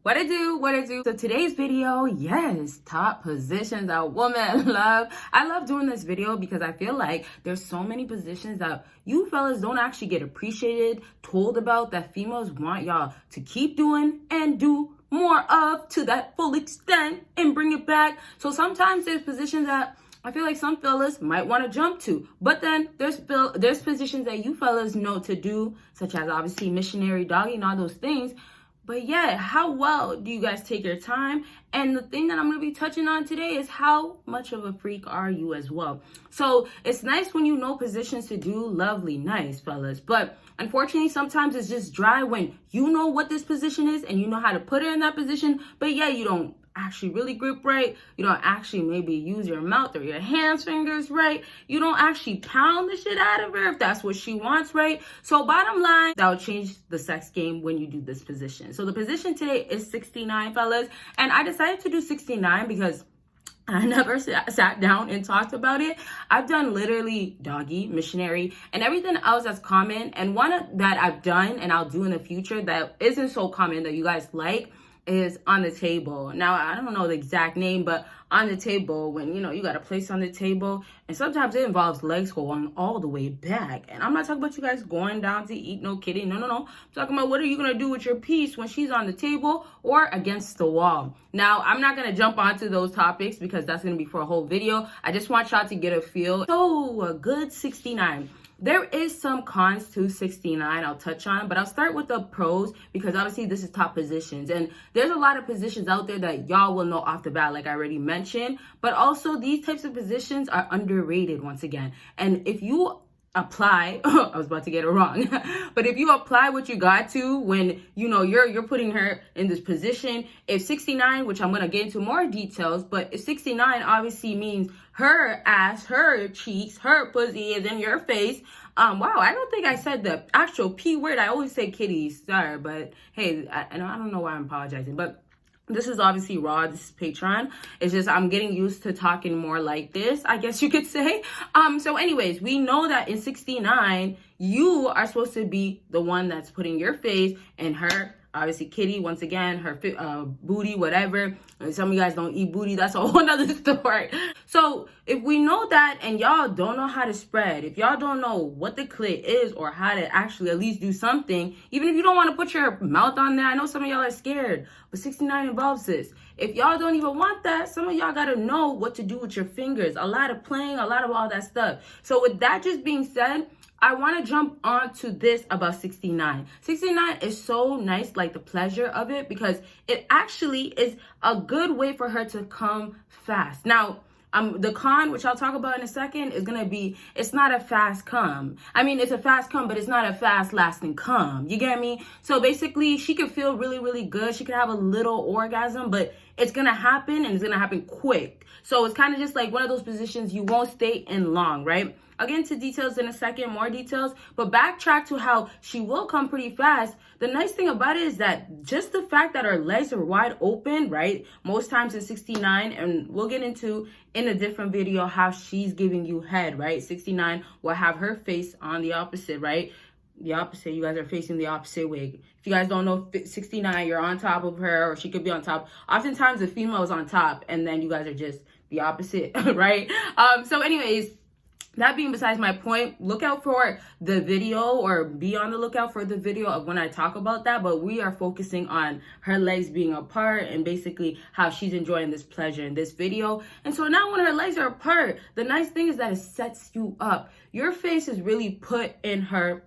What it do? So today's video, yes, top positions that women love. I love doing this video because I feel like there's so many positions that you fellas don't actually get appreciated, told about, that females want y'all to keep doing and do more of to that full extent and bring it back. So sometimes there's positions that I feel like some fellas might want to jump to, but then there's positions that you fellas know to do, such as obviously missionary, doggy, and all those things. But yeah, how well do you guys take your time? And the thing that I'm going to be touching on today is how much of a freak are you as well? So it's nice when you know positions to do, lovely, nice, fellas. But unfortunately, sometimes it's just dry when you know what this position is and you know how to put her in that position. But yeah, you don't actually really grip right. You don't actually maybe use your mouth or your hands, fingers right. You don't actually pound the shit out of her if that's what she wants, right? So bottom line, that will change the sex game when you do this position. So the position today is 69, fellas. And I decided to do 69 because I never sat down and talked about it. I've done literally doggy, missionary, and everything else that's common. And one that I've done and I'll do in the future that isn't so common that you guys like is on the table. Now, I don't know the exact name, but on the table, when, you know, you got a place on the table, and sometimes it involves legs going all the way back. And I'm not talking about you guys going down to eat, no kidding. No. I'm talking about what are you going to do with your piece when she's on the table or against the wall. Now, I'm not going to jump onto those topics because that's going to be for a whole video. I just want y'all to get a feel. So, a good 69. There is some cons to 69 I'll touch on, but I'll start with the pros because obviously this is top positions. And there's a lot of positions out there that y'all will know off the bat, like I already mentioned. But also these types of positions are underrated once again. And if you apply, I was about to get it wrong, but if you apply what you got to when, you know, you're putting her in this position, if 69, which I'm going to get into more details, but if 69 obviously means her ass, her cheeks, her pussy is in your face. Wow, I don't think I said the actual P word. I always say kitties, sorry, but hey, I don't know why I'm apologizing, but this is obviously raw. This is Patreon. It's just I'm getting used to talking more like this, I guess you could say. So anyways, we know that in 69, you are supposed to be the one that's putting your face in her, obviously kitty, once again, her booty, whatever. And some of you guys don't eat booty. That's a whole nother story. So if we know that and y'all don't know how to spread, if y'all don't know what the clit is or how to actually at least do something, even if you don't want to put your mouth on there, I know some of y'all are scared, but 69 involves this. If y'all don't even want that, some of y'all got to know what to do with your fingers. A lot of playing, a lot of all that stuff. So with that just being said, I want to jump on to this about 69. 69 is so nice, like the pleasure of it, because it actually is a good way for her to come fast. Now, the con, which I'll talk about in a second, is going to be, it's not a fast come. I mean, it's a fast come, but it's not a fast lasting come. You get me? So basically, she could feel really, really good. She could have a little orgasm, but it's going to happen and it's going to happen quick. So it's kind of just like one of those positions you won't stay in long, right? I'll get into details in a second, more details, but backtrack to how she will come pretty fast. The nice thing about it is that just the fact that her legs are wide open, right? Most times in 69, and we'll get into in a different video how she's giving you head, right? 69 will have her face on the opposite, right? The opposite, you guys are facing the opposite way. If you guys don't know 69, you're on top of her, or she could be on top. Oftentimes the female is on top and then you guys are just the opposite, right? So anyways, that being besides my point, look out for the video or be on the lookout for the video of when I talk about that. But we are focusing on her legs being apart and basically how she's enjoying this pleasure in this video. And so now when her legs are apart, the nice thing is that it sets you up. Your face is really put in her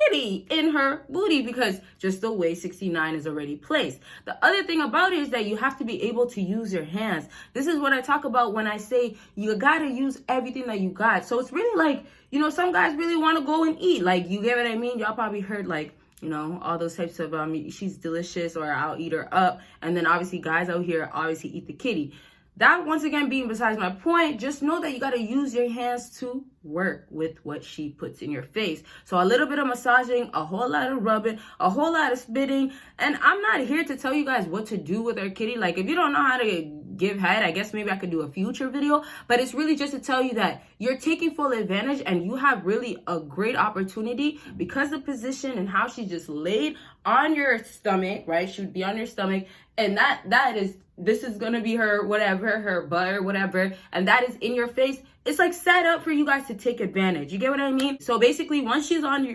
kitty, in her booty, because just the way 69 is already placed. The other thing about it is that you have to be able to use your hands. This is what I talk about when I say you gotta use everything that you got. So it's really like, you know, some guys really want to go and eat. Like, you get what I mean? Y'all probably heard like, you know, all those types of she's delicious or I'll eat her up. And then obviously guys out here obviously eat the kitty. That, once again, being besides my point, just know that you got to use your hands to work with what she puts in your face. So a little bit of massaging, a whole lot of rubbing, a whole lot of spitting. And I'm not here to tell you guys what to do with her kitty. Like, if you don't know how to give head, I guess maybe I could do a future video. But it's really just to tell you that you're taking full advantage and you have really a great opportunity because the position and how she just laid on your stomach, right? She would be on your stomach, and this is gonna be her whatever, her butt or whatever, and that is in your face. It's like set up for you guys to take advantage. You get what I mean? So basically, once she's on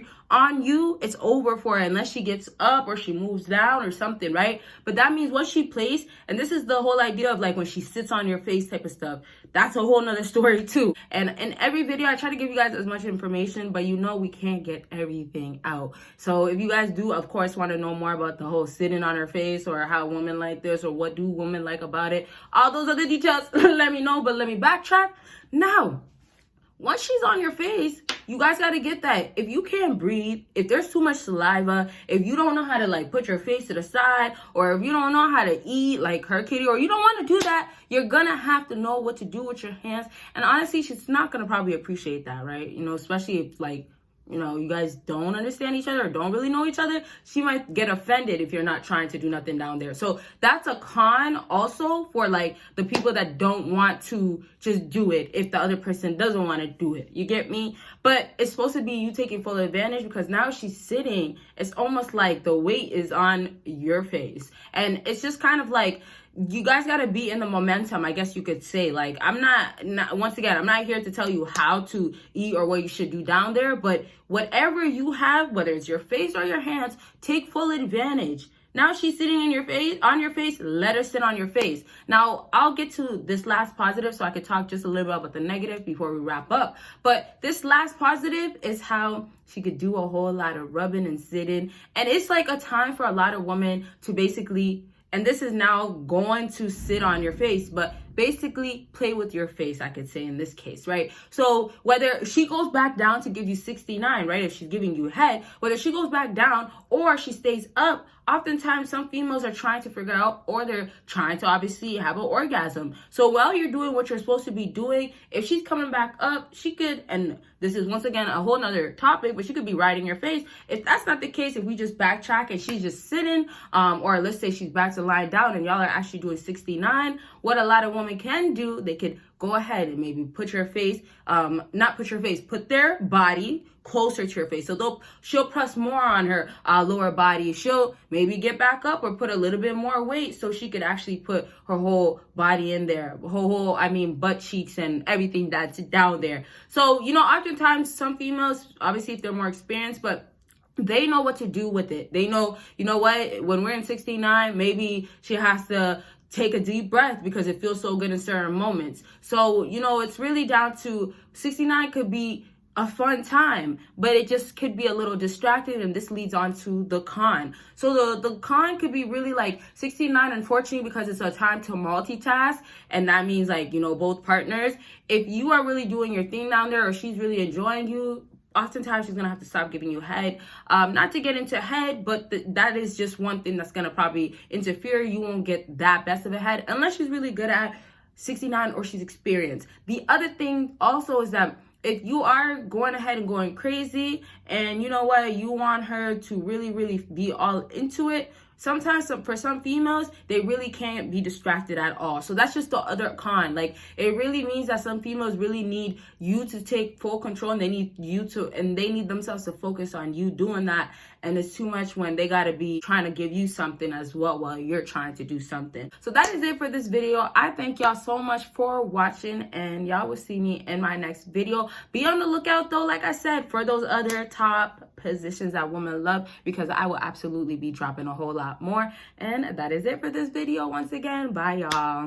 you, it's over for her unless she gets up or she moves down or something, right? But that means once she plays, and this is the whole idea of like when she sits on your face type of stuff. That's a whole nother story too. And in every video, I try to give you guys as much information, but you know we can't get everything out. So if you guys do, of course, want to know more about the whole sitting on her face or how women like this or what do women like about it, all those other details, let me know. But let me backtrack. Now, once she's on your face, you guys got to get that. If you can't breathe, if there's too much saliva, if you don't know how to like put your face to the side, or if you don't know how to eat like her kitty, or you don't want to do that, you're going to have to know what to do with your hands. And honestly, she's not going to probably appreciate that, right? You know, especially if like, you know, you guys don't understand each other or don't really know each other, she might get offended if you're not trying to do nothing down there. So that's a con also for like the people that don't want to just do it if the other person doesn't want to do it. You get me? But it's supposed to be you taking full advantage because now she's sitting. It's almost like the weight is on your face. And it's just kind of like, you guys got to be in the momentum, I guess you could say. Like, I'm not, once again, I'm not here to tell you how to eat or what you should do down there, but whatever you have, whether it's your face or your hands, take full advantage. Now she's sitting in your face, on your face, let her sit on your face. Now, I'll get to this last positive so I could talk just a little bit about the negative before we wrap up. But this last positive is how she could do a whole lot of rubbing and sitting. And it's like a time for a lot of women to basically, and this is now going to sit on your face, but basically play with your face, I could say in this case, right? So whether she goes back down to give you 69, right? If she's giving you head, whether she goes back down or she stays up, oftentimes some females are trying to figure out, or they're trying to obviously have an orgasm. So while you're doing what you're supposed to be doing, if she's coming back up, she could, and this is once again a whole nother topic, but she could be right in your face. If that's not the case, if we just backtrack and she's just sitting, or let's say she's back to lying down and y'all are actually doing 69, what a lot of women can do, they could go ahead and maybe put your face, put their body closer to your face. So she'll press more on her lower body. She'll maybe get back up or put a little bit more weight so she could actually put her whole body in there, butt cheeks and everything that's down there. So, you know, oftentimes some females, obviously if they're more experienced, but they know what to do with it. They know, you know what, when we're in 69, maybe she has to take a deep breath because it feels so good in certain moments. So, you know, it's really down to 69 could be a fun time, but it just could be a little distracted, and this leads on to the con. So the con could be really like 69, unfortunately, because it's a time to multitask, and that means like, you know, both partners. If you are really doing your thing down there or she's really enjoying you, oftentimes she's gonna have to stop giving you head. Not to get into head, but that is just one thing that's gonna probably interfere. You won't get that best of a head unless she's really good at 69 or she's experienced. The other thing also is that if you are going ahead and going crazy and you know what, you want her to really, really be all into it, sometimes for some females, they really can't be distracted at all. So that's just the other con. Like, it really means that some females really need you to take full control, and they need themselves to focus on you doing that. And it's too much when they gotta be trying to give you something as well while you're trying to do something. So that is it for this video. I thank y'all so much for watching, and y'all will see me in my next video. Be on the lookout though, like I said, for those other top positions that women love, because I will absolutely be dropping a whole lot more. And that is it for this video. Once again, bye y'all.